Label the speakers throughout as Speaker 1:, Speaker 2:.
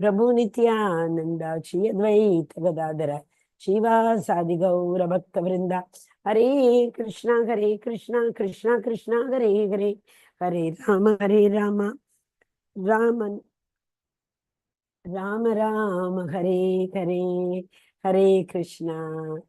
Speaker 1: Prabhu Nityananda, Shri Advaita Gadadara, Shiva Sadi Gaura Bhakta Vrinda, Hare Krishna, Krishna Krishna, Hare Hare, Hare Rama, Rama Rama Rama, Hare Hare, Hare Krishna.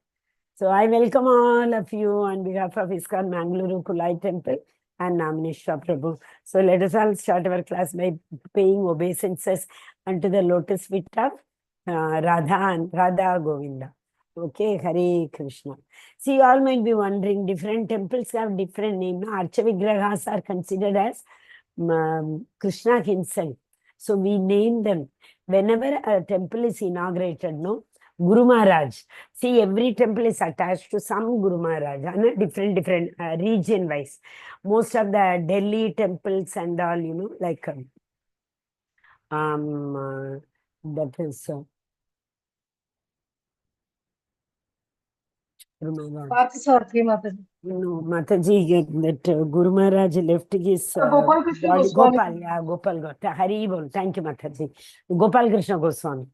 Speaker 1: So I welcome all of you on behalf of ISKCON Mangaluru Kulai Temple and Namineshwar Prabhu. So let us all start our class by paying obeisances unto the lotus feet of Radha and Radha Govinda. Okay, Hare Krishna. See, you all might be wondering, different temples have different names. Archa Vigrahas are considered as Krishna himself. So we name them. Whenever a temple is inaugurated, no, Guru Maharaj. See, every temple is attached to some Guru Maharaj, and different region wise. Most of the Delhi temples and all, you know, like that is Guru Maharaj. No, Mataji, that Guru Maharaj left his
Speaker 2: Gopal Krishna
Speaker 1: body.
Speaker 2: Goswami.
Speaker 1: Gopal, yeah, Gopal Gota. Hari Bol. Thank you, Mataji. Gopal Krishna Goswami.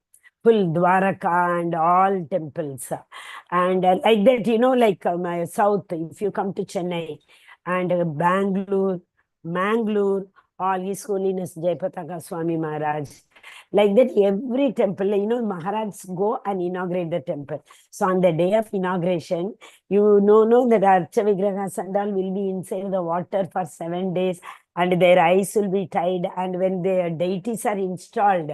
Speaker 1: Full Dwaraka and all temples. And like that, you know, like south, if you come to Chennai and Bangalore, Mangalore, all His Holiness Jayapataka Swami Maharaj. Like that, every temple, you know, Maharajas go and inaugurate the temple. So on the day of inauguration, you know that Archa Vigrahas and all will be inside the water for 7 days and their eyes will be tied. And when the deities are installed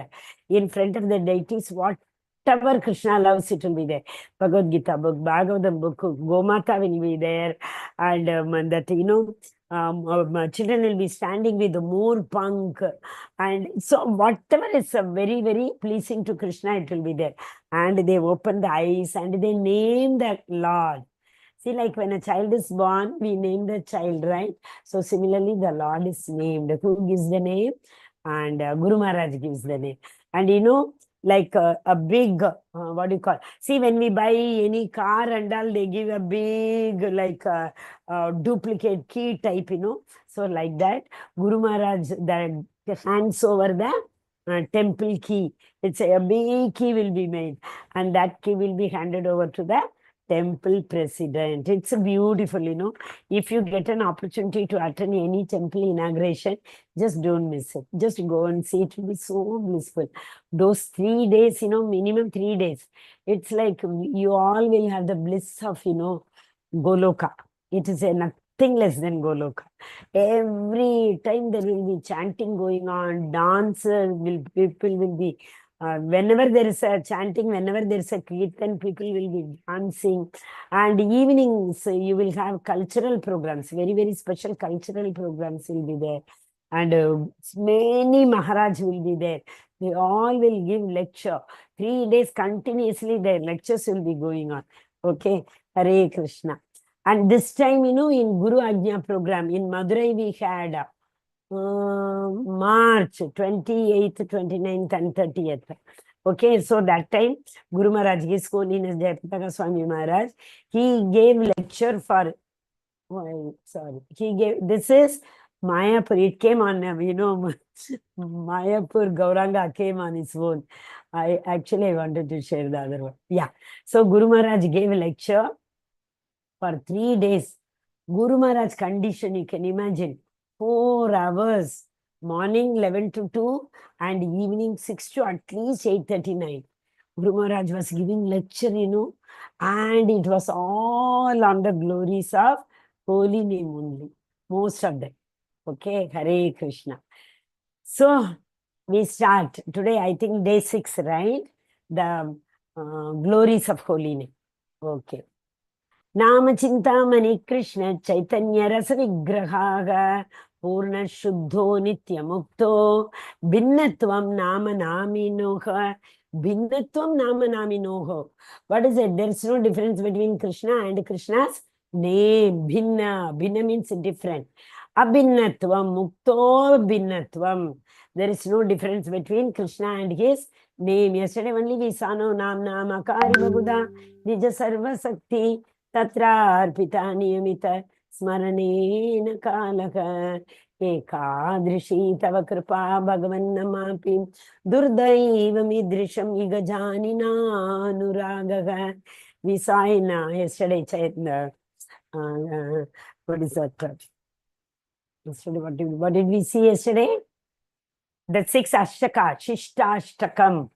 Speaker 1: in front of the deities, whatever Krishna loves, it will be there. Bhagavad Gita book, Bhagavatam book, Gomata will be there. And that, you know, children will be standing with the more punk. And so whatever is very pleasing to Krishna, it will be there. And they open the eyes and they name the Lord. See, like when a child is born, we name the child, right? So similarly, the Lord is named. Who gives the name? And Guru Maharaj gives the name. And you know, like a big, what do you call? See, when we buy any car and all, they give a big, like duplicate key type, you know. So like that, Guru Maharaj that hands over the temple key. It's a big key will be made, and that key will be handed over to the temple president. It's a beautiful, you know. If you get an opportunity to attend any temple inauguration, just don't miss it. Just go and see. It will be so blissful. Those 3 days, you know, minimum 3 days. It's like you all will have the bliss of, you know, Goloka. It is a nothing less than Goloka. Every time there will be chanting going on, people will be whenever there is a chanting, whenever there is a kirtan, people will be dancing. And evenings, you will have cultural programs, very special cultural programs will be there. And many Maharaj will be there. They all will give lecture. 3 days continuously, their lectures will be going on. Okay, Hare Krishna. And this time, you know, in Guru Ajna program, in Madurai, we had March 28th, 29th, and 30th. Okay, so that time, Guru Maharaj, His Holiness Jayapataka Swami Maharaj, he gave lecture for, he gave, this is Mayapur, it came on, you know, Mayapur Gauranga came on its own. I wanted to share the other one. Yeah, so Guru Maharaj gave a lecture for 3 days. Guru Maharaj condition, you can imagine. 4 hours, morning 11 to 2 and evening 6 to at least 8:39. Guru Maharaj was giving lecture, you know, and it was all on the glories of Holyname only, most of them. Okay, Hare Krishna. So we start today, I think day 6, right? The glories of Holyname. Okay. Nama Chintamani Krishna Chaitanya Rasa Vigrahaga Purna Shuddho Nitya Mukto Bhinnatvam Nama Naminoha Bhinnatvam Nama Naminoho. What is it? There is no difference between Krishna and Krishna's name. Bhinna. Bhinna means different. Abhinnatvam Mukto Bhinnatvam. There is no difference between Krishna and his name. Yesterday only we saw no Nama Kari Babuda Nija Sarva Sakti. Tatra arpita niyamita smaranena kalaka Ekadrishi tava kripa bhagavannamapi durdaivam igajanina anuragaha. We saw in yesterday, what is that? Yesterday, what did we see yesterday? The 6 Ashtaka, Shishta Ashtakam.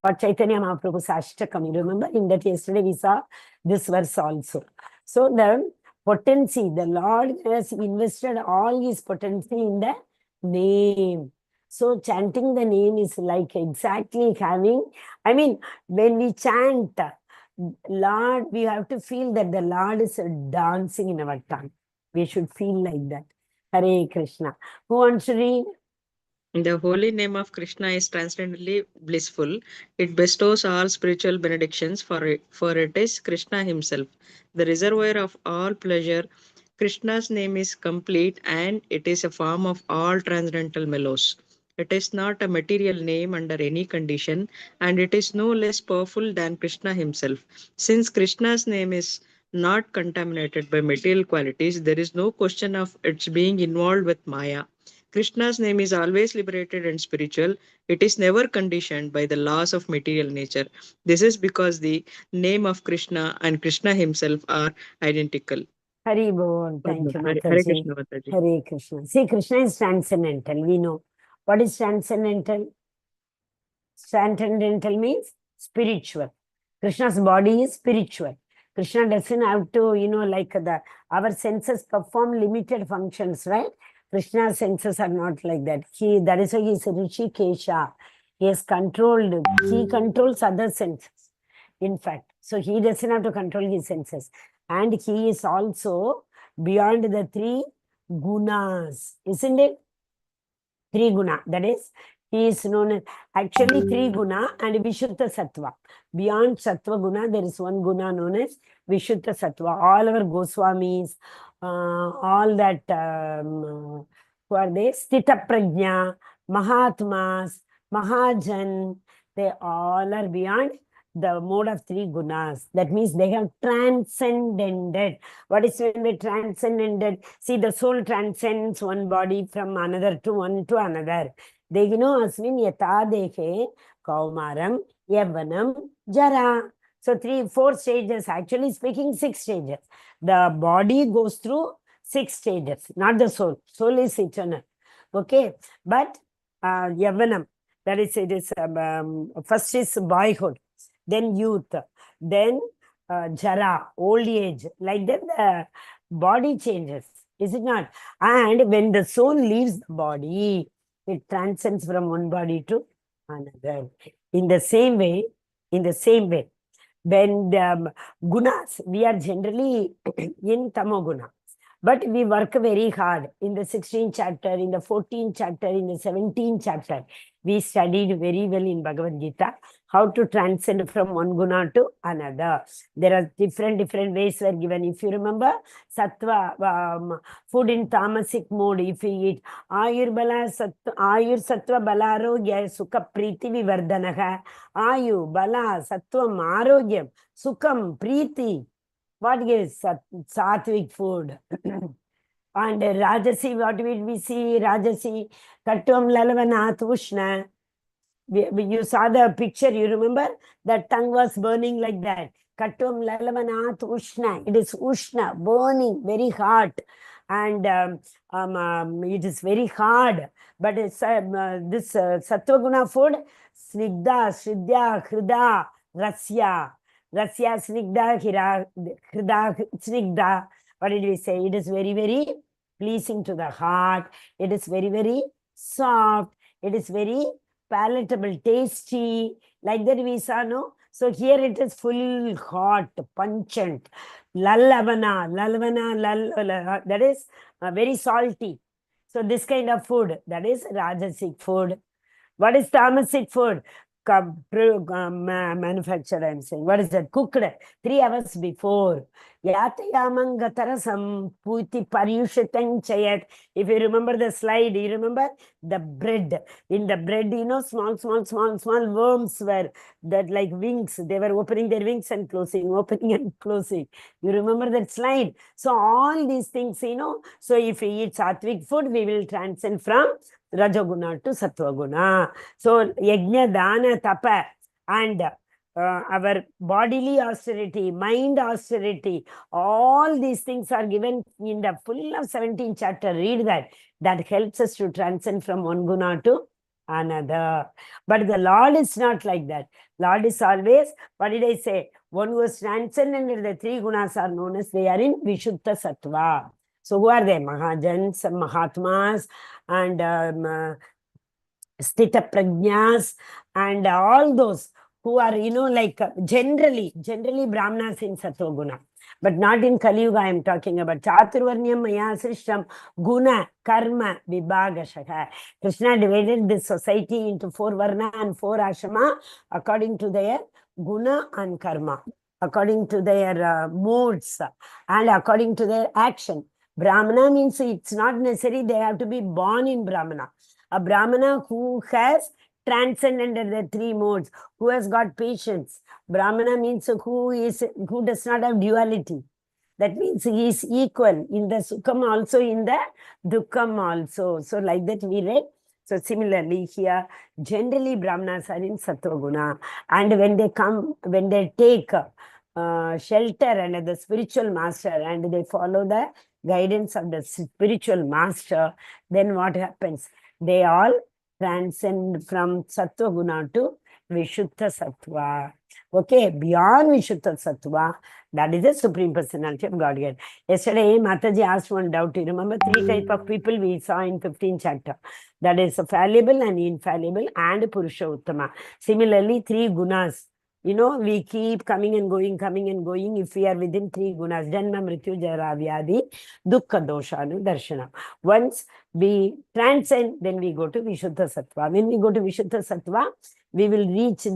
Speaker 1: Or Chaitanya Mahaprabhu's Ashtakam. You remember? In that yesterday we saw this verse also. So the potency, the Lord has invested all his potency in the name. So chanting the name is like exactly having, I mean, when we chant Lord, we have to feel that the Lord is dancing in our tongue. We should feel like that. Hare Krishna. Who wants to read?
Speaker 2: The holy name of Krishna is transcendently blissful. It bestows all spiritual benedictions, for it is Krishna himself, the reservoir of all pleasure. Krishna's name is complete and it is a form of all transcendental mellows. It is not a material name under any condition, and it is no less powerful than Krishna himself. Since Krishna's name is not contaminated by material qualities, there is no question of its being involved with Maya. Krishna's name is always liberated and spiritual. It is never conditioned by the laws of material nature. This is because the name of Krishna and Krishna himself are identical.
Speaker 1: Hari Bol. Thank you,
Speaker 2: Hare
Speaker 1: Mataji.
Speaker 2: Krishna, Mataji.
Speaker 1: Hare Krishna. See, Krishna is transcendental. We know. What is transcendental? Transcendental means spiritual. Krishna's body is spiritual. Krishna doesn't have to, like our senses perform limited functions, right? Krishna's senses are not like that. That is why he is Rishikesha. He controls other senses, in fact. So he doesn't have to control his senses. And he is also beyond the 3 gunas, isn't it? 3 guna. That is, he is known as actually 3 guna and Vishuddha Sattva. Beyond Sattva guna, there is 1 guna known as Vishuddha Sattva. All our Goswamis, all that, who are they? Sthita Prajna, Mahatmas, Mahajan, they all are beyond the mode of 3 gunas. That means they have transcended. What is when they transcended? See, the soul transcends one body from another to one to another. Degino asmin yata dekhe kaumaram yavanam jara. So 4 stages, actually speaking 6 stages. The body goes through 6 stages, not the soul. Soul is eternal. Okay, but yavanam, that is, it is first is boyhood, then youth, then jara, old age. Like that, the body changes, is it not? And when the soul leaves the body, it transcends from one body to another. In the same way, when the gunas, we are generally in tamoguna. But we work very hard in the 16th chapter, in the 14th chapter, in the 17th chapter. We studied very well in Bhagavad Gita how to transcend from one guna to another. There are different ways were given. If you remember, sattva, food in tamasic mode, if we eat, ayur sattva balarogya sukha priti vivardhanaha, ayu bala sattvam arogyam sukham priti. What is sattvic food? And Rajasi, what did we see? Rajasi, Katvam Lalavanat Ushna. You saw the picture, you remember? That tongue was burning like that. Katvam Lalavanat Ushna. It is Ushna, burning, very hot. And it is very hard. But it's, this Sattvaguna food, Snigdha, Shridya, Hrida, Rasya. Rasya Snigdha, Hrida Snigdha. What did we say? It is very pleasing to the heart. It is very soft. It is very palatable, tasty. Like that we saw, no? So here it is full hot, pungent. Lallavana, that is very salty. So this kind of food, that is Rajasic food. What is Tamasic food? manufactured, I'm saying. What is that? Cooked 3 hours before. Yatayamangatarasam puti paryushitan chayat. If you remember the slide, you remember the bread. In the bread, small worms were that like wings. They were opening their wings and closing, opening and closing. You remember that slide? So all these things, so if we eat sattvic food, we will transcend from Rajaguna to Sattva-guna. So Yajna, Dana, Tapa, and our bodily austerity, mind austerity, all these things are given in the full of 17th chapter. Read that. That helps us to transcend from one guna to another. But the Lord is not like that. Lord is always, what did I say? One who is transcendent and the 3 gunas are known as, they are in Vishuddha Sattva. So who are they? Mahajans, Mahatmas, and Sthita Prajnas, and all those who are, like generally Brahmanas in Sattva-guna. But not in Kali Yuga, I am talking about. Chaturvarnyam Maya Srishtam Guna Karma Vibhagashaka. Krishna divided this society into 4 Varna and 4 Ashrama according to their Guna and Karma, according to their modes and according to their action. Brahmana means it's not necessary they have to be born in Brahmana. A Brahmana who has transcended the 3 modes, who has got patience. Brahmana means who does not have duality. That means he is equal in the Sukham also, in the Dukkham also. So like that we read. So similarly here, generally Brahmanas are in Sattva-guna. And when they take shelter under the spiritual master and they follow the guidance of the spiritual master, then what happens? They all transcend from Sattva Guna to Vishuddha Sattva. Okay, beyond Vishuddha Sattva, that is the Supreme Personality of Godhead. Yesterday, Mataji asked one doubt. You remember 3 types of people we saw in 15th chapter. That is fallible and infallible and Purusha Uttama. Similarly, 3 gunas. We keep coming and going if we are within 3 gunas. Janma, Mrityu, Jara, Vyadhi, Dukkha, Dosha, Darshana. Once we transcend, then we go to Vishuddha Sattva. When we go to Vishuddha Sattva, we will reach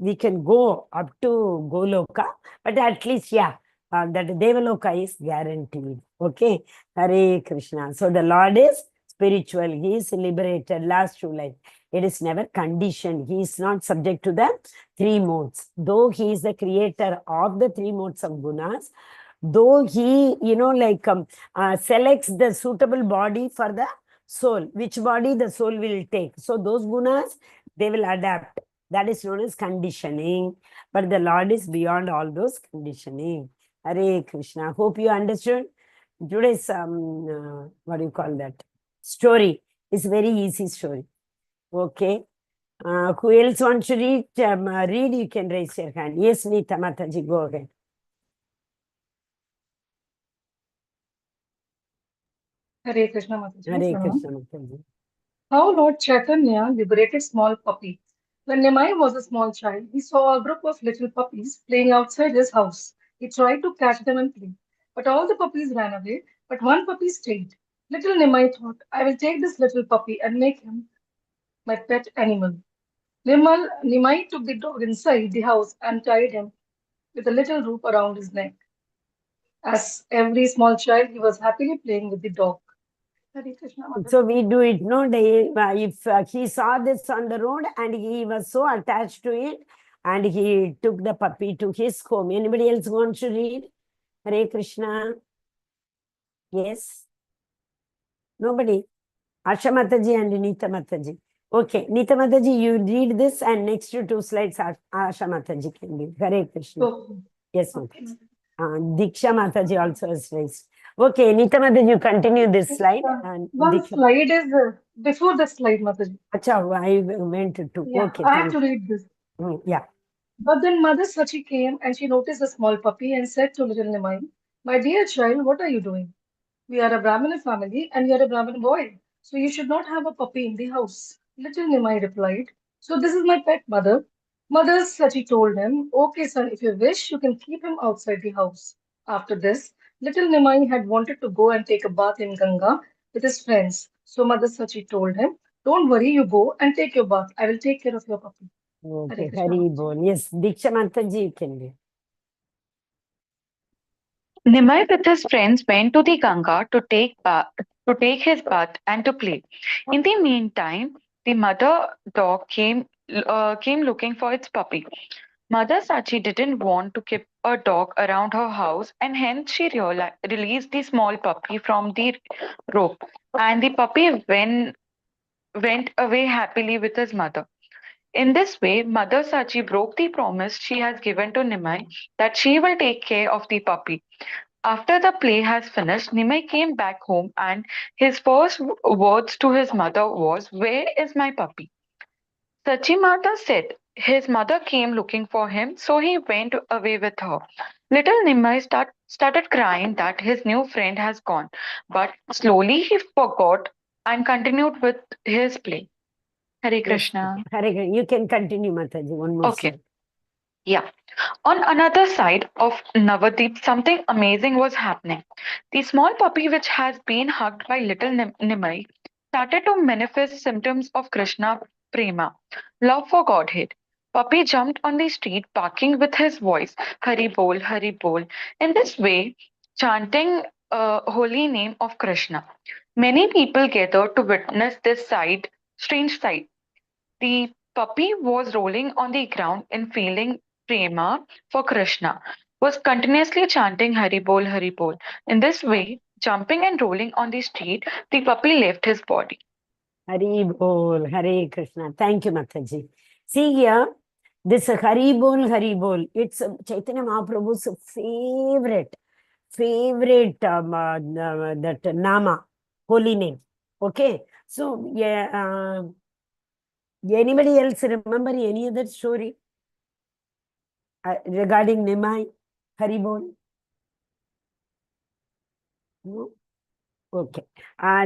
Speaker 1: we can go up to Goloka, but at least, that Devaloka is guaranteed. Okay, Hare Krishna. So the Lord is spiritual. He is liberated. Last 2 lines. It is never conditioned. He is not subject to the 3 modes. Though he is the creator of the 3 modes of gunas, though he, selects the suitable body for the soul, which body the soul will take. So those gunas, they will adapt. That is known as conditioning. But the Lord is beyond all those conditioning. Hare Krishna. Hope you understood. Today's, what do you call that? Story is very easy story. Okay. Who else wants to read? Read, you can raise your hand. Yes, Nita Mataji, go ahead.
Speaker 3: Hare Krishna Mataji.
Speaker 1: Hare Krishna Mataji.
Speaker 3: How Lord Chaitanya liberated small puppy. When Nimai was a small child, he saw a group of little puppies playing outside his house. He tried to catch them and play, but all the puppies ran away, but one puppy stayed. Little Nimai thought, I will take this little puppy and make him my pet animal. Nimai took the dog inside the house and tied him with a little rope around his neck. As every small child, he was happily playing with the dog. Hare Krishna Mataji.
Speaker 1: So we do it, no? If he saw this on the road and he was so attached to it and he took the puppy to his home. Anybody else wants to read? Hare Krishna. Yes? Nobody? Asha Mataji and Nita Mataji. Okay, Nita Mataji, you read this and next 2 slides Asha Mataji can read. Hare Krishna.
Speaker 3: Okay.
Speaker 1: Yes, Mataji. Diksha Mataji also is raised. Okay, Nita Mataji, you continue this slide. And
Speaker 3: one slide is before the slide, Mataji.
Speaker 1: Acha, I went to.
Speaker 3: Yeah,
Speaker 1: Okay,
Speaker 3: I have to read this.
Speaker 1: Yeah.
Speaker 3: But then Mother Sachi came and she noticed the small puppy and said to little Nimai, my dear child, what are you doing? We are a Brahmana family and you are a Brahmin boy, so you should not have a puppy in the house. Little Nimai replied, so this is my pet, Mother. Mother Sachi told him, okay, son, if you wish, you can keep him outside the house. After this, little Nimai had wanted to go and take a bath in Ganga with his friends. So Mother Sachi told him, Don't worry, you go and take your bath. I will take care of your puppy.
Speaker 1: Okay,
Speaker 3: Hare Krishna,
Speaker 1: Hari
Speaker 3: Mataji.
Speaker 1: Bol. Yes, Diksha Mataji, you can do.
Speaker 4: Nimai with his friends went to the Ganga to take his bath and to play. In the meantime, the mother dog came looking for its puppy. Mother Sachi didn't want to keep a dog around her house, and hence she released the small puppy from the rope, and the puppy went away happily with his mother. In this way, Mother Sachi broke the promise she has given to Nimai that she will take care of the puppy. After the play has finished, Nimai came back home and his first words to his mother was, "Where is my puppy?" Sachimata said his mother came looking for him, so he went away with her. Little Nimai started crying that his new friend has gone, but slowly he forgot and continued with his play. Hare
Speaker 1: Yes,
Speaker 4: Krishna.
Speaker 1: you can continue, Mataji, one more
Speaker 4: Okay,
Speaker 1: slide.
Speaker 4: yeah. On another side of Navadip, something amazing was happening. The small puppy, which has been hugged by little Nimai, started to manifest symptoms of Krishna Prema, love for Godhead. Puppy jumped on the street, barking with his voice, Hari Bol, Hari Bol. In this way, chanting holy name of Krishna. Many people gathered to witness this strange sight. The puppy was rolling on the ground in feeling prema for Krishna, was continuously chanting Hari Bol, Hari Bol. In this way, jumping and rolling on the street, the puppy left his body.
Speaker 1: Hari Bol, Hare Krishna. Thank you, Mataji. See here, this Hari Bol, it's Chaitanya Mahaprabhu's favorite that Nama, holy name. Okay, so yeah, anybody else remember any other story regarding Nimai, Hari Bol? No? Okay.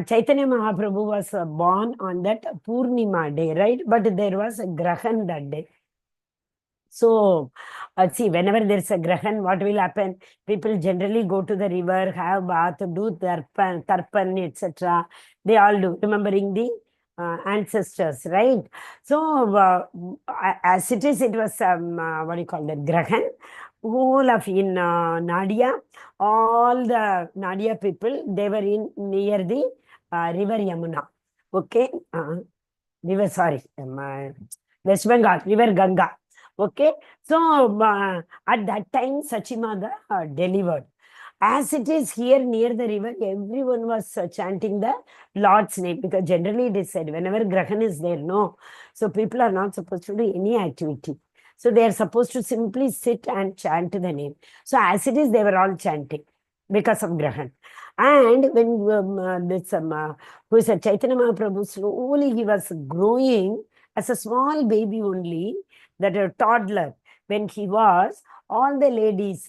Speaker 1: Chaitanya Mahaprabhu was born on that Purnima day, right? But there was a Grahan that day. So, see, whenever there's a Grahan, what will happen? People generally go to the river, have bath, do tarpan, etc. They all do, remembering the ancestors, right? So, as it is, it was, what do you call that, Grahan. Whole of in Nadia, all the Nadia people, they were in near the river Yamuna. Okay, river, sorry, West Bengal, river Ganga. Okay, so at that time, Sachimada delivered. As it is here near the river, everyone was chanting the Lord's name, because generally it is said whenever Grahan is there, no. So people are not supposed to do any activity. So they are supposed to simply sit and chant the name. So as it is, they were all chanting because of Grahan. And when who is a Chaitanya Mahaprabhu, slowly he was growing as a small baby only, that a toddler. When he was, all the ladies,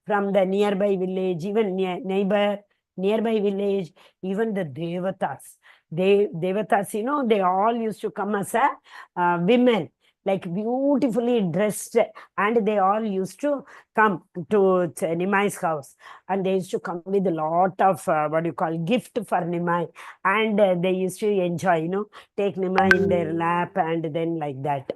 Speaker 1: from the nearby village, even nearby village, even the Devatas. Devatas, they all used to come as a women, like beautifully dressed, and they all used to come to Nimai's house, and they used to come with a lot of what you call gift for Nimai, and they used to enjoy, take Nimai in their lap, and then like that.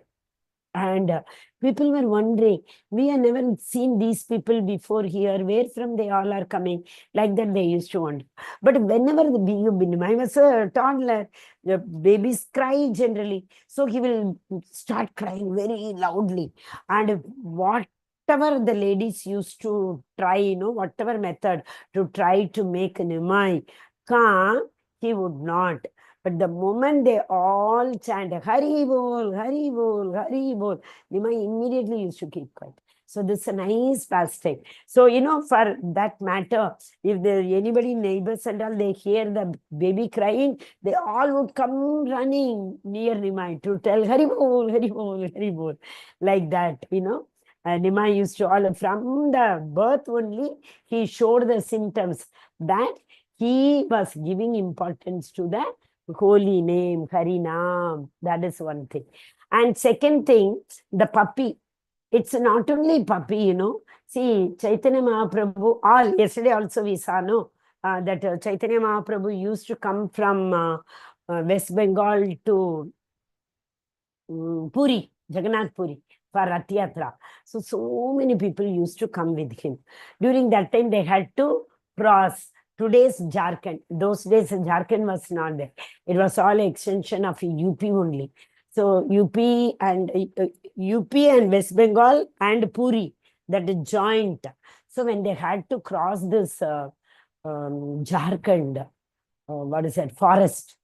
Speaker 1: And people were wondering, we have never seen these people before here, where from they all are coming, like that they used to wonder. But whenever I was a toddler, the babies cry generally, so he will start crying very loudly. And whatever the ladies used to try, whatever method to try to make Nimai calm, he would not. But the moment they all chant, Hari Bol, Hari Bol, Hari Bol, Nimai immediately used to keep quiet. So this is a nice pastime. So, for that matter, if anybody, neighbors and all, they hear the baby crying, they all would come running near Nimai to tell Hari Bol, Hari Bol, Hari Bol. Like that, Nimai used to all, from the birth only, he showed the symptoms that he was giving importance to the holy name, Harinam. That is one thing. And second thing, the puppy. It's not only puppy, See, Chaitanya Mahaprabhu, yesterday also we saw, that Chaitanya Mahaprabhu used to come from West Bengal to Puri, Jagannath Puri for Rath Yatra. So many people used to come with him. During that time, they had to cross today's Jharkhand. Those days, Jharkhand was not there. It was all extension of UP only. So UP and West Bengal and Puri, that is joint. So when they had to cross this Jharkhand, what is that, forest.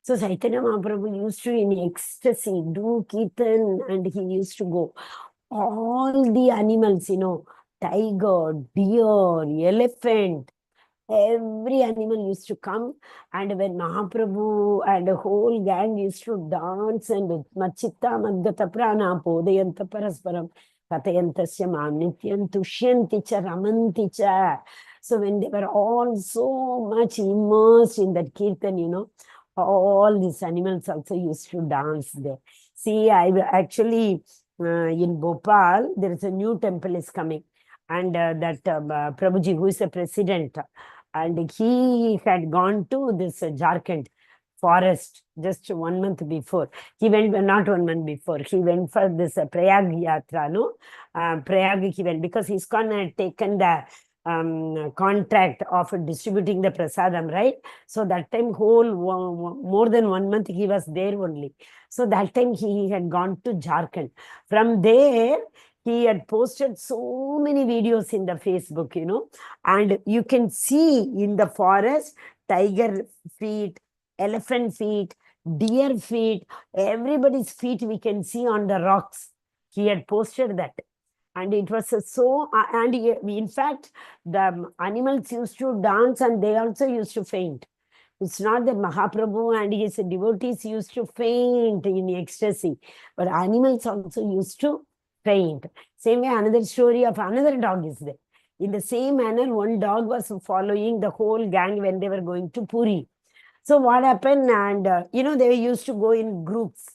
Speaker 1: So Chaitanya Mahaprabhu used to, in ecstasy, do kirtan, and he used to go. All the animals, tiger, deer, elephant, every animal used to come. And when Mahaprabhu and the whole gang used to dance and Machitta Madgata Prana Podayanta Parasparam Katayantasya Mam Nityam Tushyanti Cha Ramanti Cha. So when they were all so much immersed in that kirtan, all these animals also used to dance there. See, I actually, in Bhopal, there is a new temple is coming. And that Prabhuji, who is the president, and he had gone to this Jharkhand forest just 1 month before. He went, not 1 month before, he went for this Prayag Yatra, no? Prayag he went, because ISKCON had taken the contract of distributing the prasadam, right? So that time more than 1 month he was there only. So that time he had gone to Jharkhand. From there, he had posted so many videos in the Facebook, and you can see in the forest, tiger feet, elephant feet, deer feet, everybody's feet we can see on the rocks. He had posted that. And it was and in fact, the animals used to dance and they also used to faint. It's not that Mahaprabhu and his devotees used to faint in ecstasy, but animals also used to faint. Same way, another story of another dog is there. In the same manner, one dog was following the whole gang when they were going to Puri. So what happened? And, they used to go in groups.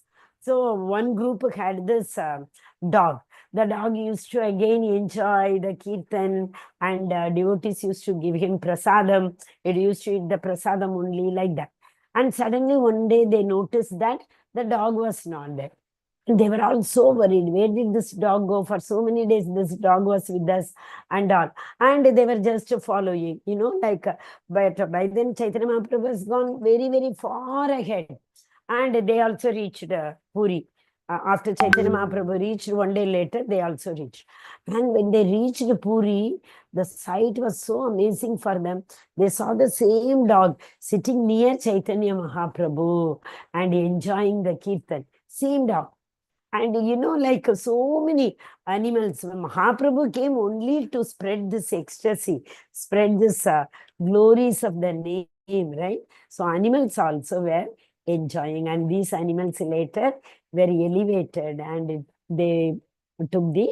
Speaker 1: So one group had this dog. The dog used to again enjoy the kirtan, and devotees used to give him prasadam. It used to eat the prasadam only, like that. And suddenly one day they noticed that the dog was not there. And they were all so worried. Where did this dog go? For so many days, this dog was with us and all. And they were just following, but by then Chaitanya Mahaprabhu has gone very, very far ahead. And they also reached Puri. After Chaitanya Mahaprabhu reached, 1 day later, they also reached. And when they reached Puri, the sight was so amazing for them. They saw the same dog sitting near Chaitanya Mahaprabhu and enjoying the kirtan. Same dog. And so many animals, Mahaprabhu came only to spread this ecstasy, spread this glories of the name, right? So animals also were enjoying, and these animals later were elevated and they took the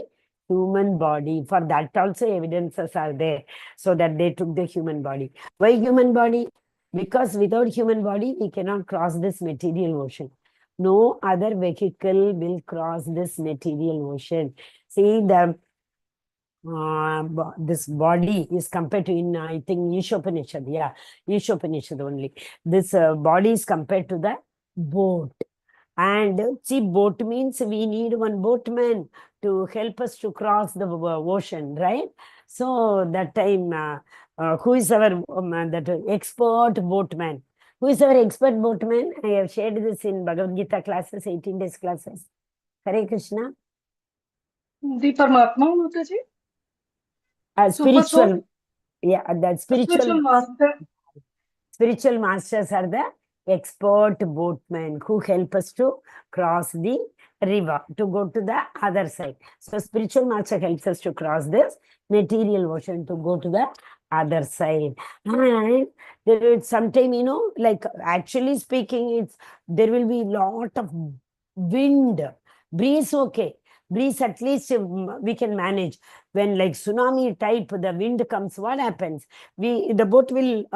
Speaker 1: human body. For that also evidences are there, so that they took the human body. Why human body? Because without human body, we cannot cross this material ocean. No other vehicle will cross this material ocean. See, this body is compared to, in I think Ishopanishad, Ishopanishad only. This body is compared to the boat. And see, boat means we need one boatman to help us to cross the ocean, right? So that time, who is our that expert boatman? Who is our expert boatman? I have shared this in Bhagavad Gita classes, 18 days classes. Hare Krishna.
Speaker 3: The Paramatma, Mataji?
Speaker 1: Spiritual, that
Speaker 3: Spiritual master.
Speaker 1: Spiritual masters are the expert boatmen who help us to cross the river, to go to the other side. So spiritual master helps us to cross this material ocean to go to the other side. And there is sometime, actually speaking, there will be lot of wind, breeze, okay. Breeze, at least we can manage. When like tsunami type, the wind comes, what happens? The boat will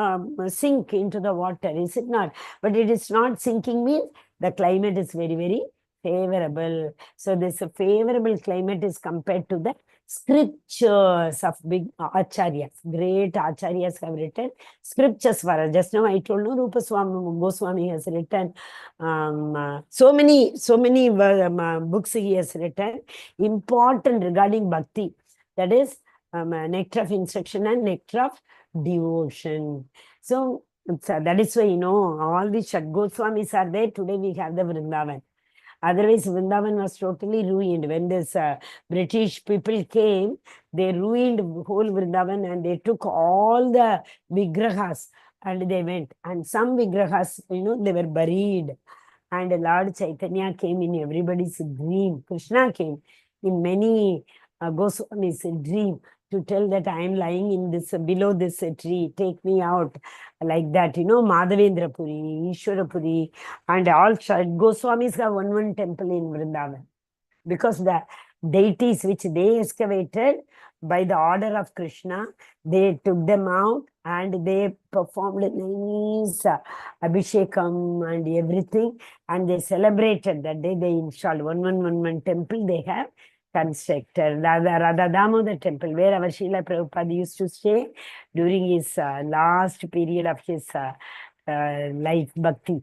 Speaker 1: sink into the water, is it not? But it is not sinking means the climate is very, very favorable. So this favorable climate is compared to the scriptures of big acharyas. Great acharyas have written scriptures for us. Just now I told no, Rupa Swami Goswami has written so many books he has written, important regarding bhakti. That is nectar of instruction and nectar of devotion. So that is why, all the Shat Goswamis are there. Today we have the Vrindavan. Otherwise, Vrindavan was totally ruined. When this British people came, they ruined whole Vrindavan and they took all the vigrahas and they went. And some vigrahas, they were buried. And Lord Chaitanya came in everybody's dream. Krishna came in many Goswamis' dream to tell that I am lying in this, below this tree, take me out. Like that, Madhavendra Puri, Ishwara Puri, and all Goswamis have one temple in Vrindavan. Because the deities which they excavated by the order of Krishna, they took them out and they performed nice abhishekam and everything, and they celebrated that day. They installed one temple they have constructed. Radha Damodar temple, where our Srila Prabhupada used to stay during his last period of his life, bhakti,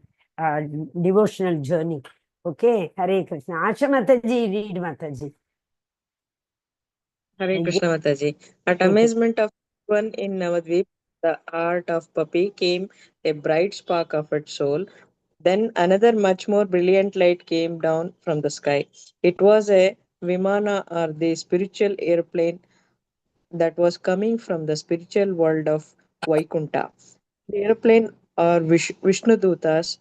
Speaker 1: devotional journey. Okay, Hare Krishna. Asha Mataji, read Mataji.
Speaker 2: Hare Krishna Mataji. At amazement of everyone in Navadvip, the art of puppy came a bright spark of its soul. Then another much more brilliant light came down from the sky. It was a Vimana, or the spiritual airplane, that was coming from the spiritual world of Vaikunta. The airplane are Vishnu Dutas,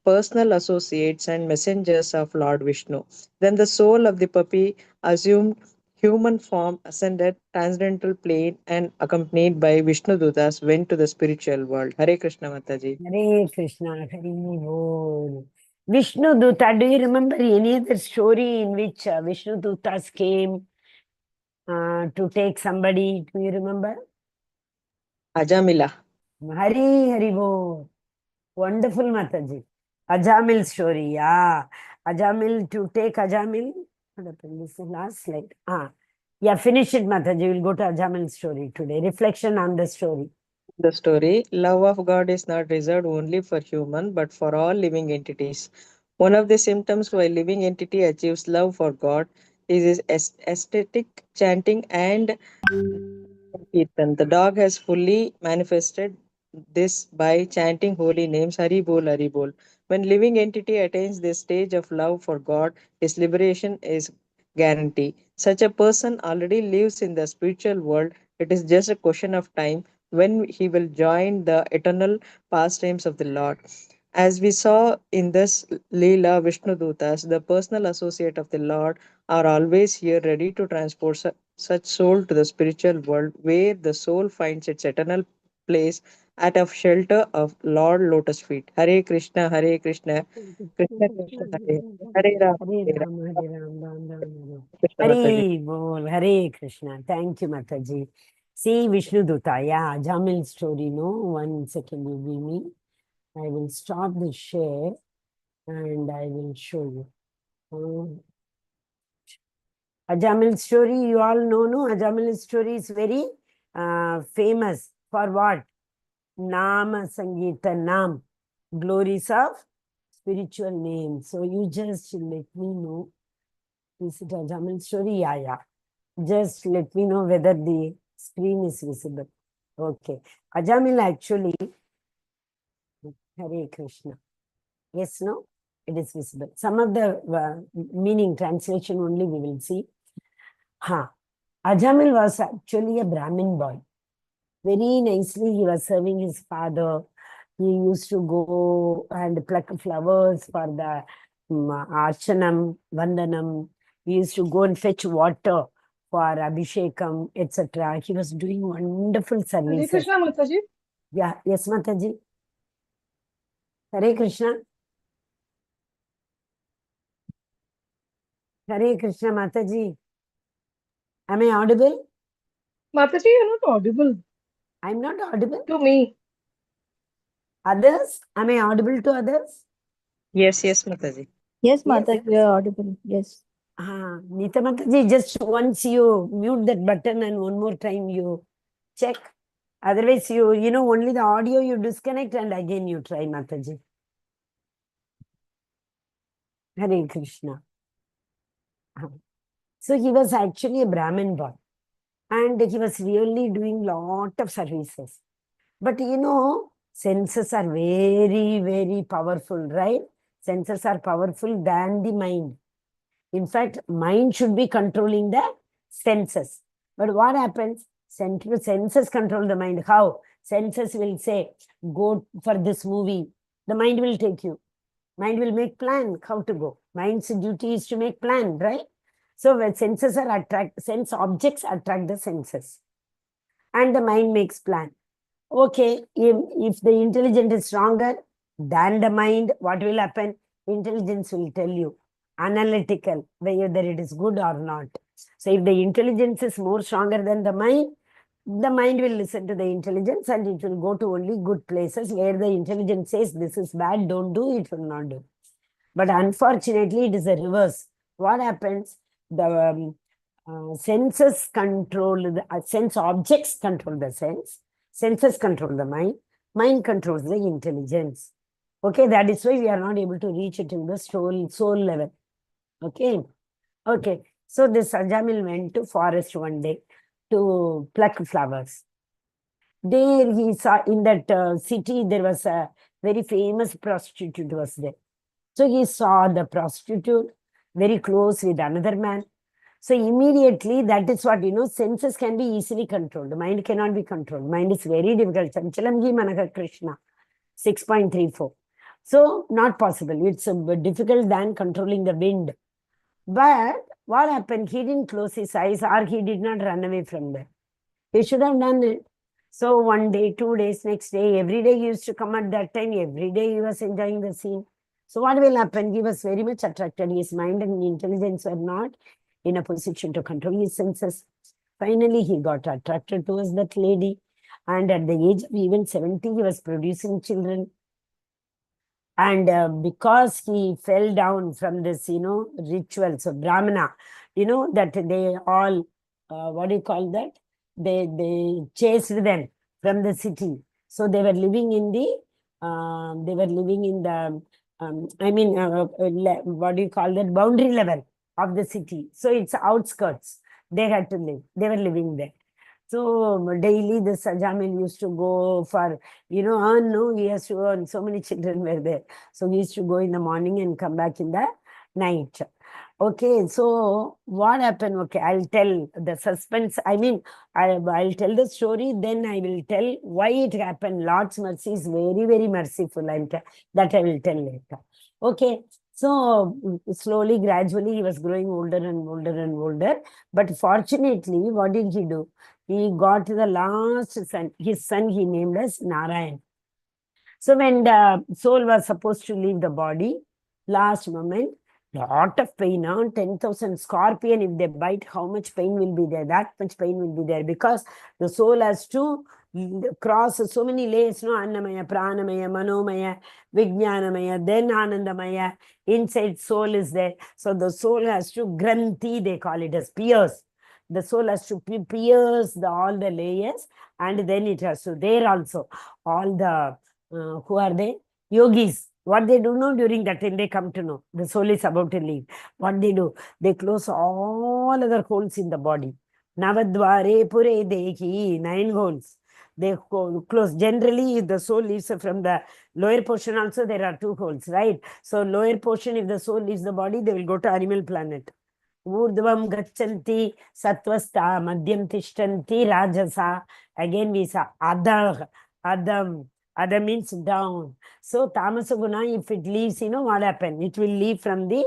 Speaker 2: personal associates and messengers of Lord Vishnu. Then the soul of the puppy assumed human form, ascended transcendental plane, and accompanied by Vishnu Dutas went to the spiritual world. Hare Krishna Mataji.
Speaker 1: Hare Krishna, Hare Bol. Vishnu Duta, do you remember any other story in which Vishnu Dutas came to take somebody? Do you remember?
Speaker 2: Ajamila.
Speaker 1: Hari Bol. Wonderful Mataji. Ajamil story, yeah. Ajamil, to take Ajamil. What happened? This is the last slide. Yeah, finish it, Mataji. We'll go to Ajamil story today. Reflection on the story.
Speaker 2: The story, love of God is not reserved only for human but for all living entities. One of the symptoms why living entity achieves love for God is his aesthetic chanting and Kirtan. The dog has fully manifested this by chanting holy names Hari Bol Hari Bol. When living entity attains this stage of love for God, his liberation is guaranteed. Such a person already lives in the spiritual world. It is just a question of time when he will join the eternal pastimes of the Lord. As we saw in this Leela Vishnu Dutas, the personal associate of the Lord, are always here ready to transport such soul to the spiritual world where the soul finds its eternal place at a shelter of Lord Lotus feet. Hare Krishna, Hare Krishna, Krishna Krishna, Hare Hare, Hare Ram,
Speaker 1: Hare
Speaker 2: Hare
Speaker 1: Ram,
Speaker 2: Ram,
Speaker 1: Hare Ram, Ram Ram, Hare.
Speaker 2: Krishna Mataji.
Speaker 1: Hare Bol, Hare Krishna. Thank you, Mataji. See Vishnu Duta, yeah, Jamil story, no? 1 second, you give me. I will stop the share and I will show you. Ajamil story, you all know, no? Ajamil story is very famous for what? Nama Sangita Nam. Glories of spiritual name. So you just let me know. Is it Ajamil story? Yeah, yeah. Just let me know whether the screen is visible. Okay. Ajamil actually, Hare Krishna. Yes, no? It is visible. Some of the meaning translation only we will see. Ajamil was actually a Brahmin boy. Very nicely, he was serving his father. He used to go and pluck flowers for the Archanam, Vandanam. He used to go and fetch water for Abhishekam, etc. He was doing wonderful
Speaker 3: Hare
Speaker 1: services.
Speaker 3: Krishna Mataji.
Speaker 1: Yeah, yes, Mataji. Hare Krishna. Hare Krishna, Mataji. Am I audible?
Speaker 3: Mataji, you're not audible
Speaker 1: I'm not audible.
Speaker 3: to me.
Speaker 1: Others? Am I audible to others?
Speaker 2: Yes, yes, Mataji.
Speaker 5: Yes, Mata, you are audible. Yes.
Speaker 1: Nita Mataji, just once you mute that button and one more time you check. Otherwise, you know, only the audio you disconnect and again you try, Mataji. Hare Krishna. So he was actually a Brahmin boy and he was really doing lot of services. But you know, senses are very, very powerful, right? Senses are powerful than the mind. In fact, mind should be controlling the senses. But what happens? Senses control the mind. How? Senses will say, go for this movie. The mind will take you. Mind will make plan how to go. Mind's duty is to make plan, right? So when senses are sense objects attract the senses. And the mind makes plan. Okay, if the intelligence is stronger than the mind, what will happen? Intelligence will tell you, analytical, whether it is good or not. So if the intelligence is more stronger than the mind will listen to the intelligence and it will go to only good places. Where the intelligence says this is bad, don't do, it will not do. But unfortunately, it is a reverse. What happens? The senses control, the sense objects control the sense. Senses control the mind. Mind controls the intelligence. Okay, that is why we are not able to reach it in the soul level. Okay. Okay. So this Ajamil went to forest one day to pluck flowers. There he saw in that city, there was a very famous prostitute was there. So he saw the prostitute very close with another man. So immediately, that is what, you know, senses can be easily controlled. Mind cannot be controlled. Mind is very difficult. Chanchalamji Manaka Krishna, 6.34. So not possible. It's difficult than controlling the wind. But what happened? He didn't close his eyes or he did not run away from there. He should have done it. So 1 day, 2 days, next day, every day he used to come at that time. Every day he was enjoying the scene. So what will happen? He was very much attracted. His mind and intelligence were not in a position to control his senses. Finally, he got attracted towards that lady. And at the age of even 70, he was producing children. And because he fell down from this, you know, rituals of Brahmana, you know, that they all, what do you call that? They chased them from the city. So they were living in the, what do you call that? Boundary level of the city. So it's outskirts. They had to live. They were living there. So daily the Sajamil used to go for, you know, earn, no, he has to earn. So many children were there. So he used to go in the morning and come back in the night. Okay, so what happened? Okay, I'll tell the suspense. I mean, I'll tell the story, then I will tell why it happened. Lord's mercy is very, very merciful. That I will tell later. Okay, so slowly, gradually, he was growing older and older and older. But fortunately, what did he do? He got the last son. His son he named as Narayan. So when the soul was supposed to leave the body, last moment, lot of pain, 10,000 scorpion, if they bite, how much pain will be there? That much pain will be there because the soul has to cross so many layers, no? Annamaya, Pranamaya, Manomaya, Vijnanamaya, then Anandamaya. Inside soul is there. So the soul has to Granthi, they call it as pierce. The soul has to pierce all the layers, and then it has to, there also, all the, who are they? Yogis. What they do know during that time, they come to know the soul is about to leave. What they do? They close all other holes in the body. Navadvare pure dehi, 9 holes. They close. Generally, if the soul leaves from the lower portion also, there are 2 holes, right? So lower portion, if the soul leaves the body, they will go to animal planet. Urdhvam gachanti satvastha, madhyam tishtanti rajasa. Again we saw adha, adam. Adam means down. So tamasa guna, if it leaves, you know what happens? It will leave from the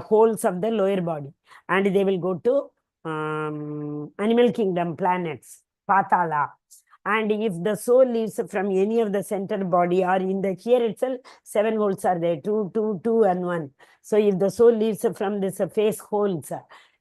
Speaker 1: holes of the lower body. And they will go to animal kingdom planets, patala. And if the soul leaves from any of the center body or in the here itself, 7 holes are there, 2, 2, 2 and 1. So if the soul leaves from this face holes,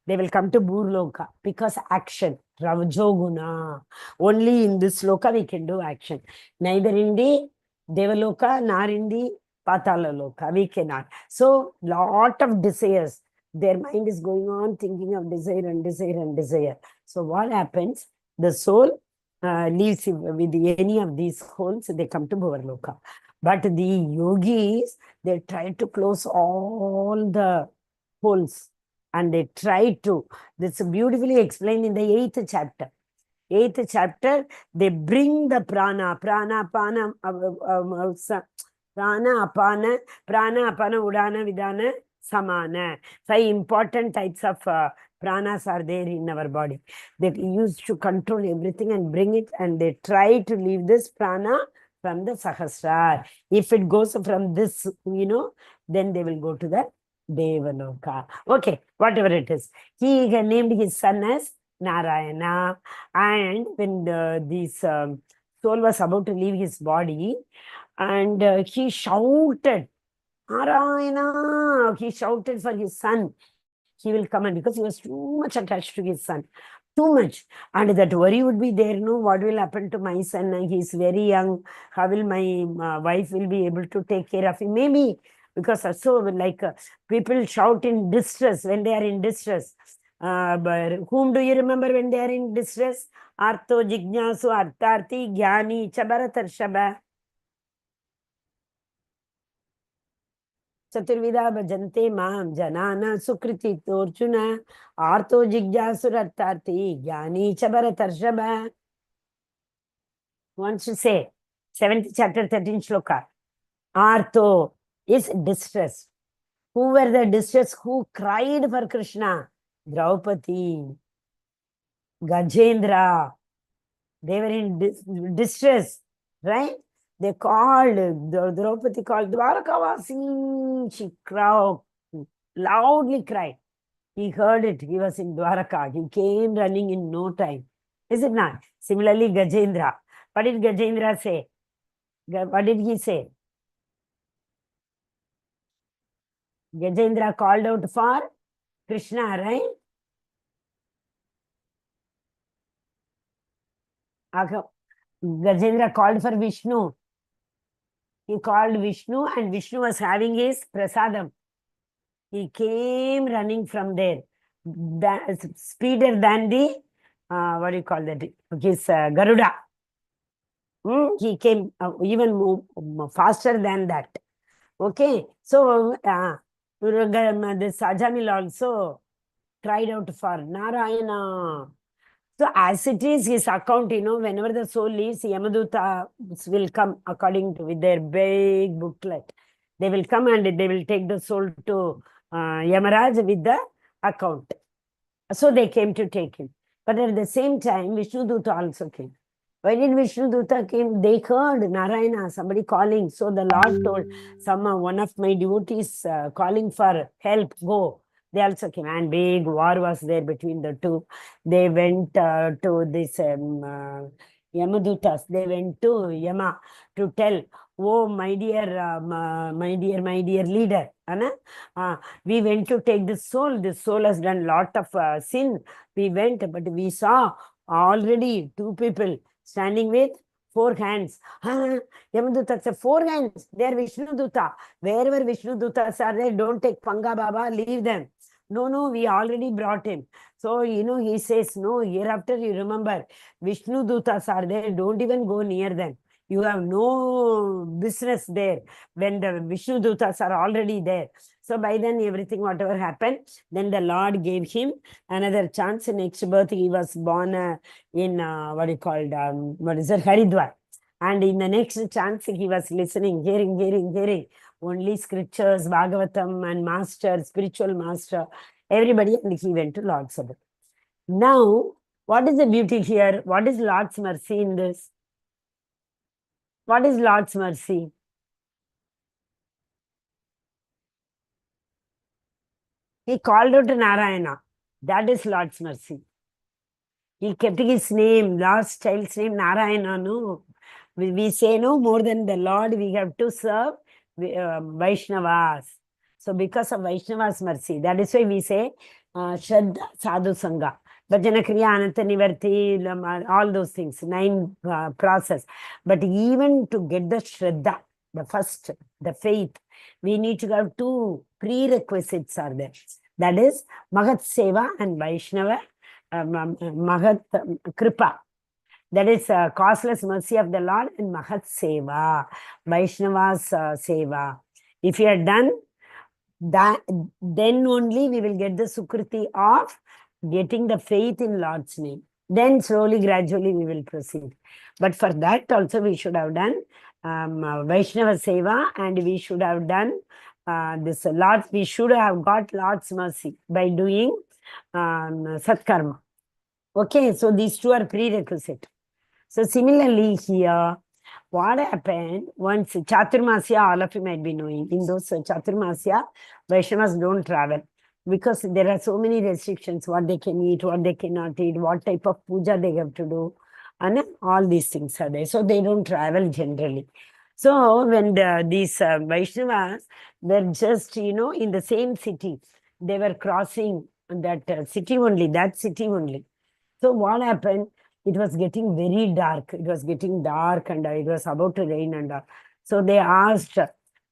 Speaker 1: they will come to Burloka because action, Ravjoguna. Only in this loka we can do action. Neither in the Devaloka nor in the Patala Loka. We cannot. So, lot of desires. Their mind is going on thinking of desire and desire and desire. So, what happens? The soul leaves with any of these holes, they come to Bhuvarloka. But the yogis, they try to close all the holes and they try to. This is beautifully explained in the 8th chapter. 8th chapter, they bring the prana, apana, udana, vidana, samana. 5 important types of pranas are there in our body. They used to control everything and bring it, and they try to leave this prana from the Sahasrara. If it goes from this, then they will go to the Devaloka. Okay, whatever it is. He named his son as Narayana. And when this soul was about to leave his body, and he shouted, Narayana! He shouted for his son. He will come, and because he was too much attached to his son. Too much. And that worry would be there, what will happen to my son? He's very young. How will my wife will be able to take care of him? Maybe because also like people shout in distress when they are in distress. But whom do you remember when they are in distress? Artho, Jignasu, Artarthi, Jnani, Chabaratarshaba. Chaturvida bhajante mam janana sukriti torchuna artho jigyasuratarthi jnani chabaratarshaba. Wants to say 7th chapter 13th shloka. Artho is distress. Who were the distress? Who cried for Krishna? Draupadi, Gajendra. They were in distress, right? They called, Draupadi called Dwarakavasi. She cried, loudly cried. He heard it. He was in Dwaraka. He came running in no time. Is it not? Similarly, Gajendra. What did Gajendra say? What did he say? Gajendra called out for Krishna, right? Gajendra called for Vishnu. He called Vishnu, and Vishnu was having his prasadam. He came running from there. Speeder than the, what do you call that? His Garuda. He came even faster than that. Okay. So, this Ajamil also cried out for Narayana. So as it is his account, whenever the soul leaves, Yamaduta will come according to with their big booklet. They will come and they will take the soul to Yamaraj with the account. So they came to take him. But at the same time, Vishnuduta also came. Why did Vishnuduta came? They heard Narayana, somebody calling. So the Lord told one of my devotees calling for help, go. They also came, and big war was there between the two. They went to this Yamadutas. They went to Yama to tell, oh, my dear leader, we went to take this soul. This soul has done lot of sin. We went, but we saw already 2 people standing with 4 hands. Yamaduta said, 4 hands. They are Vishnuduta. Wherever Vishnudutas are there, don't take Panga Baba, leave them. No, we already brought him. So, he says, no, hereafter you remember, Vishnudutas are there, don't even go near them. You have no business there when the Vishnudutas are already there. So, by then, everything, whatever happened, then the Lord gave him another chance. Next birth, he was born in, Haridwar. And in the next chance, he was listening, hearing. Only scriptures, Bhagavatam and master, spiritual master, everybody, and he went to Lord's Sabbath. Now, what is the beauty here? What is Lord's mercy in this? What is Lord's mercy? He called out Narayana. That is Lord's mercy. He kept his name, last child's name, Narayana. No, we say no more than the Lord, we have to serve Vaishnavas. So because of Vaishnavas' mercy, that is why we say Shraddha Sadhu Sangha. Bhajana Kriya Ananta Nivarti, all those things, 9 process. But even to get the Shraddha, The first, the faith. We need to have two prerequisites are there. That is Mahat Seva and Vaishnava Mahat Kripa. That is causeless mercy of the Lord and Mahat Seva, Vaishnava's Seva. If you are done, that, then only we will get the Sukriti of getting the faith in Lord's name. Then slowly, gradually we will proceed. But for that also we should have done Vaishnava Seva, and we should have done this Lord, we should have got Lord's mercy by doing Satkarma. Okay, so these two are prerequisite. So similarly here, what happened once Chaturmasya, all of you might be knowing, in those Chaturmasya, Vaishnavas don't travel because there are so many restrictions, what they can eat, what they cannot eat, what type of puja they have to do, and all these things are there. So they don't travel generally. So when these Vaishnavas were just, in the same city, they were crossing that city only, that city only. So what happened? It was getting very dark. It was getting dark and it was about to rain and all. So they asked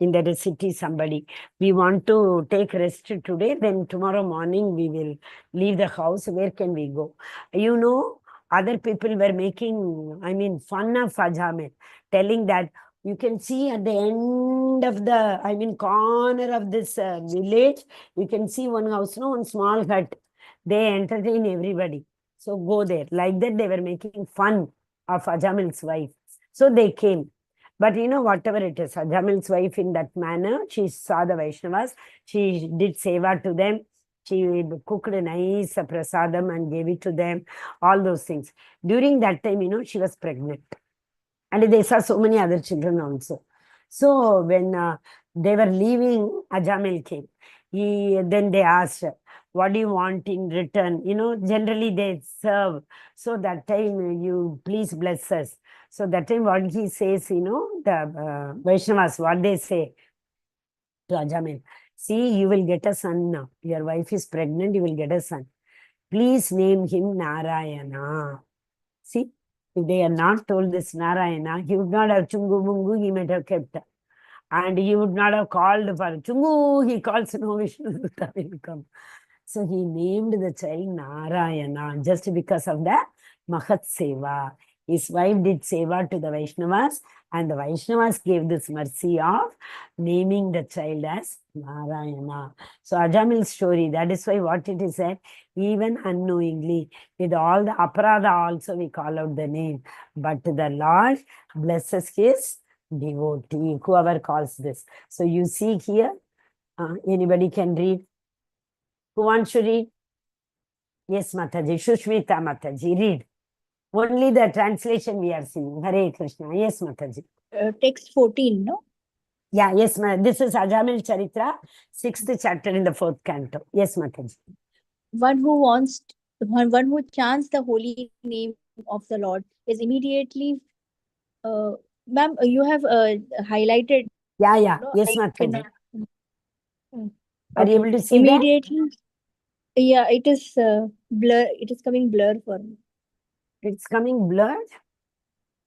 Speaker 1: in that city somebody, we want to take rest today, then tomorrow morning we will leave the house. Where can we go? Other people were making, fun of Ajamel, telling that you can see at the end of the, corner of this village, you can see one house, one small hut. They entertain everybody. So go there. Like that, they were making fun of Ajamil's wife. So they came. But whatever it is, Ajamil's wife in that manner, she saw the Vaishnavas. She did seva to them. She cooked a nice prasadam and gave it to them. All those things. During that time, she was pregnant. And they saw so many other children also. So when they were leaving, Ajamil came. Then they asked, what do you want in return? Generally they serve. So that time, you please bless us. So that time what he says, the Vaishnavas, what they say to Ajamil, see, you will get a son now. Your wife is pregnant, you will get a son. Please name him Narayana. See, if they had not told this Narayana, he would not have Chungu Mungu, he might have kept. And he would not have called for Chungu, he calls no Vishnu Dutta will come. So he named the child Narayana just because of the Mahat Seva. His wife did Seva to the Vaishnavas, and the Vaishnavas gave this mercy of naming the child as Narayana. So Ajamil's story, that is why what it is said, even unknowingly, with all the aparadha also we call out the name. But the Lord blesses his devotee, whoever calls this. So you see here, anybody can read? Who wants to read? Yes, Mataji. Shushmita Mataji, read. Only the translation we are seeing. Hare Krishna. Yes, Mataji.
Speaker 5: Text 14, no?
Speaker 1: Yeah, yes, this is Ajamil Charitra, 6th chapter in the 4th canto. Yes, Mataji.
Speaker 5: One who chants the holy name of the Lord is immediately, ma'am, you have highlighted.
Speaker 1: Yeah.
Speaker 5: No,
Speaker 1: Yes,
Speaker 5: I
Speaker 1: Mataji.
Speaker 5: cannot.
Speaker 1: Are you able to see that?
Speaker 5: Immediately. Yeah, it is blur. It is coming blur for me.
Speaker 1: It's coming blurred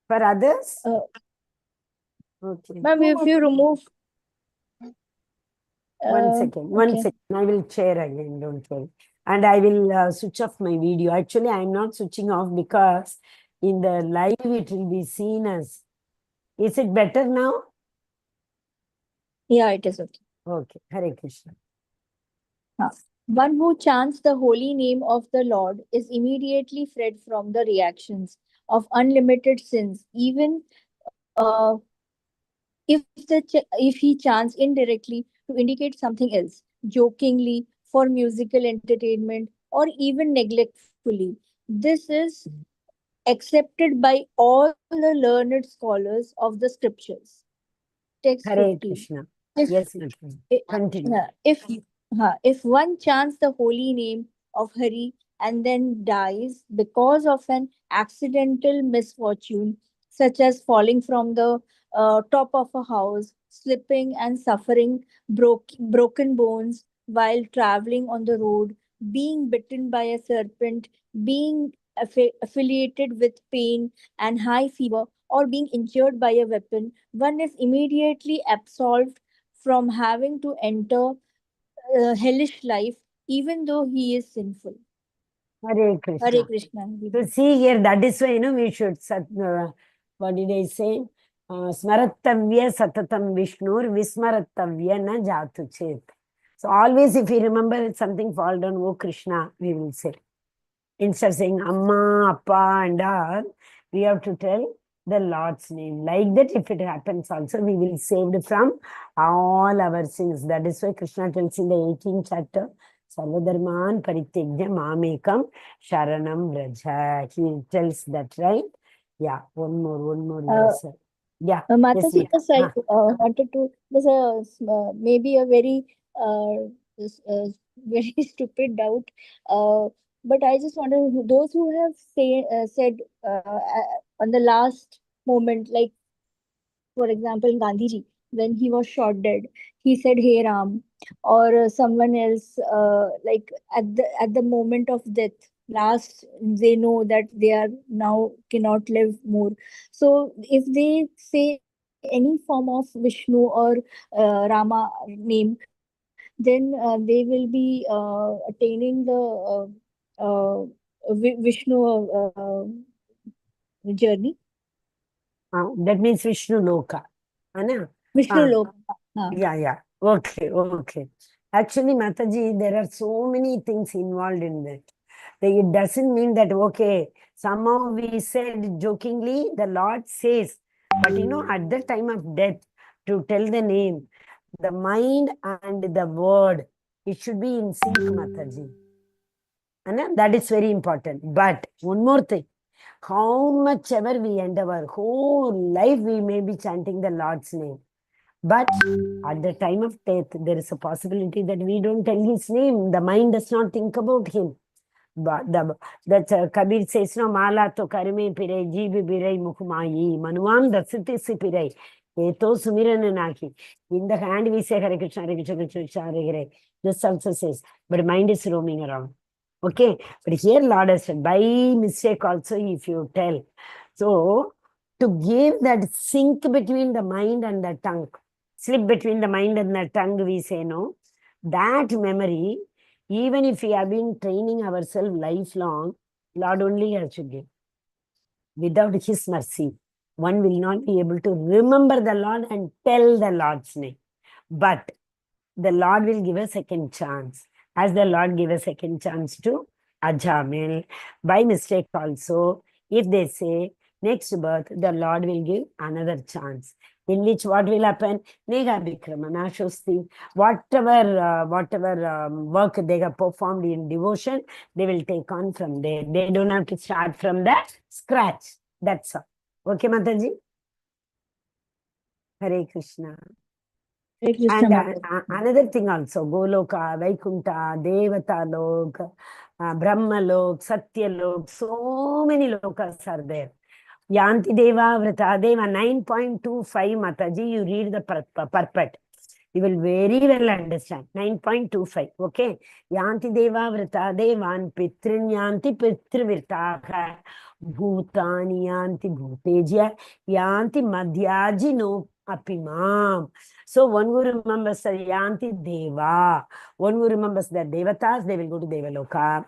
Speaker 1: for others? Okay.
Speaker 5: Ma'am, if you remove.
Speaker 1: One second. I will share again, don't worry. And I will switch off my video. Actually, I am not switching off because in the live it will be seen as. Is it better now?
Speaker 5: Yeah, it is okay.
Speaker 1: Okay. Hare Krishna.
Speaker 5: One who chants the holy name of the Lord is immediately freed from the reactions of unlimited sins, even if he chants indirectly to indicate something else, jokingly, for musical entertainment, or even neglectfully. This is accepted by all the learned scholars of the scriptures. Text
Speaker 1: Hare
Speaker 5: 15.
Speaker 1: Krishna.
Speaker 5: If,
Speaker 1: Yes, continue.
Speaker 5: if one chants the holy name of Hari and then dies because of an accidental misfortune, such as falling from the top of a house, slipping and suffering broken bones while traveling on the road, being bitten by a serpent, being affiliated with pain and high fever, or being injured by a weapon, one is immediately absolved from having to enter hellish life, even though he is sinful.
Speaker 1: Hare Krishna.
Speaker 5: Hare Krishna.
Speaker 1: So see here, that is why, we should, what did I say? Smarattavya satatam Vishnur, Vismarattavya na jatu chet. So always if we remember something fall down, oh Krishna, we will say. Instead of saying Amma, Appa and all, we have to tell the Lord's name. Like that, if it happens also, we will be saved from all our sins. That is why Krishna tells in the 18th chapter, Sarvadharman Parityajya Mamekam Sharanam Vraja. He tells that, right? Yeah, one more yes, sir. Yeah.
Speaker 5: Mataji,
Speaker 1: Yes,
Speaker 5: I wanted to, there's maybe a very very stupid doubt. But I just wonder, those who have said on the last moment, like for example, Gandhiji, when he was shot dead, he said, "Hey Ram," or someone else, like at the moment of death, last they know that they are now cannot live more. So if they say any form of Vishnu or Rama name, then they will be attaining the Vishnu journey.
Speaker 1: that means Vishnu Loka. Anna?
Speaker 5: Vishnu Loka.
Speaker 1: Yeah. Okay. Actually, Mataji, there are so many things involved in that. It doesn't mean that, okay, somehow we said jokingly, the Lord says, but at the time of death, to tell the name, the mind and the word, it should be in sync, Mataji. And that is very important. But one more thing, how much ever we endeavor, whole life we may be chanting the Lord's name. But at the time of death, there is a possibility that we don't tell his name. The mind does not think about him. But that Kabir says, no, Mala to Karime Pire, Jibi Birai Mukumayi, Manuam Dasiti Sipirai, Eto Sumiranaki. In the hand, we say Hare Krishna, Hare Krishna, Krishna Krishna, Hare Hare. This also says, but mind is roaming around. Okay, but here Lord has said, by mistake also, if you tell. So, to give that sync between the mind and the tongue, slip between the mind and the tongue, we say no. That memory, even if we have been training ourselves lifelong, Lord only has to give. Without his mercy, one will not be able to remember the Lord and tell the Lord's name. But the Lord will give a second chance. As the Lord gave a second chance to Ajamil, by mistake also, if they say next birth, the Lord will give another chance. In which what will happen? Nega Bikramana Shosti. Whatever work they have performed in devotion, they will take on from there. They don't have to start from the scratch. That's all. Okay, Mataji? Hare Krishna. And another thing also, Goloka, Vaikunta, Devata Lok, Brahma Lok, Satya Lok, so many lokas are there. Yanti Deva, Vrata Deva, 9.25 Mataji, you read the purport. You will very well understand. 9.25, okay? Yanti Deva, Vrata Devan, Pitrin Yanti Pitrivirtaka, Bhutani Yanti Bhutejya, Yanti Madhyaji no Apimam. So one who remembers the Yanti Deva, one who remembers the Devatas, they will go to Devaloka.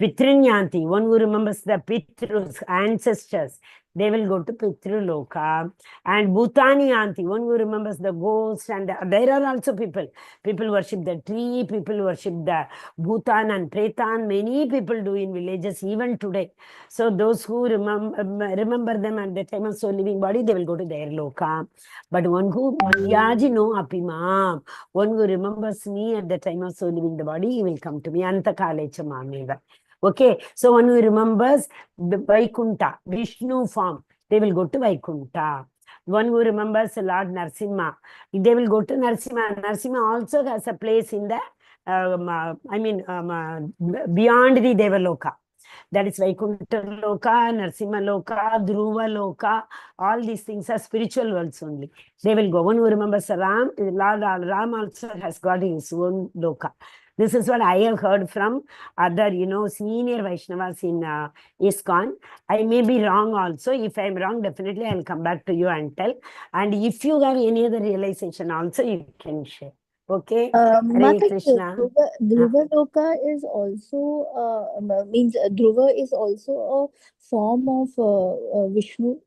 Speaker 1: Pitrinyanti, one who remembers the Pitrus, ancestors, they will go to Pitruloka. And Bhutaniyanti, one who remembers the ghosts, and there are also people. People worship the tree, people worship the Bhutan and Pretan. Many people do in villages even today. So those who remember them at the time of soul living body, they will go to their loka. But one who Madhyaji no Apimam, one who remembers me at the time of soul living the body, he will come to me. Antakalecha Mameva. Okay, so one who remembers the Vaikunta, Vishnu form, they will go to Vaikunta. One who remembers Lord Narsimha, they will go to Narsimha. Narsimha also has a place in the, beyond the Devaloka. That is Vaikunta Loka, Narsimha Loka, Dhruva Loka, all these things are spiritual worlds only. They will go. One who remembers Ram, Lord Ram also has got his own Loka. This is what I have heard from other, senior Vaishnavas in ISKCON. I may be wrong also. If I'm wrong, definitely I'll come back to you and tell. And if you have any other realization also, you can share. Okay? Hare
Speaker 5: Mataji,
Speaker 1: Krishna.
Speaker 5: Dhruva Loka is also means Dhruva is also a form of Vishnu.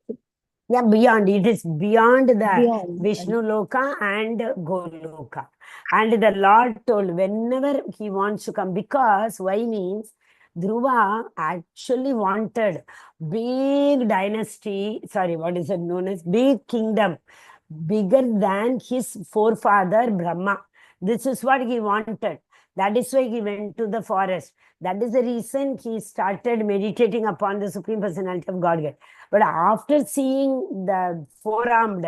Speaker 1: Yeah, beyond. It is beyond the
Speaker 5: Beyond.
Speaker 1: Vishnu Loka and Goloka. And the Lord told whenever he wants to come, because why means Dhruva actually wanted big dynasty, what is it known as? Big kingdom, bigger than his forefather Brahma. This is what he wanted. That is why he went to the forest. That is the reason he started meditating upon the Supreme Personality of Godhead. But after seeing the four-armed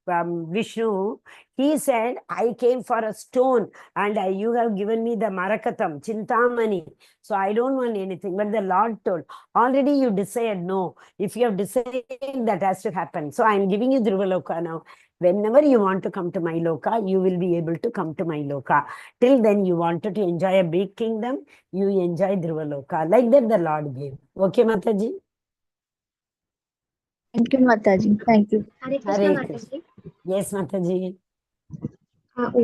Speaker 1: Vishnu, he said, I came for a stone and you have given me the Marakatam, Chintamani. So I don't want anything. But the Lord told, already you decided no. If you have decided, that has to happen. So I'm giving you Dhruvaloka now. Whenever you want to come to my Loka, you will be able to come to my Loka. Till then, you wanted to enjoy a big kingdom, you enjoy Dhruvaloka. Like that, the Lord gave. Okay, Mataji?
Speaker 5: Thank you, Mataji. Thank you.
Speaker 6: Hare Krishna,
Speaker 1: Hare Krishna.
Speaker 6: Mataji.
Speaker 1: Yes, Mataji.
Speaker 6: What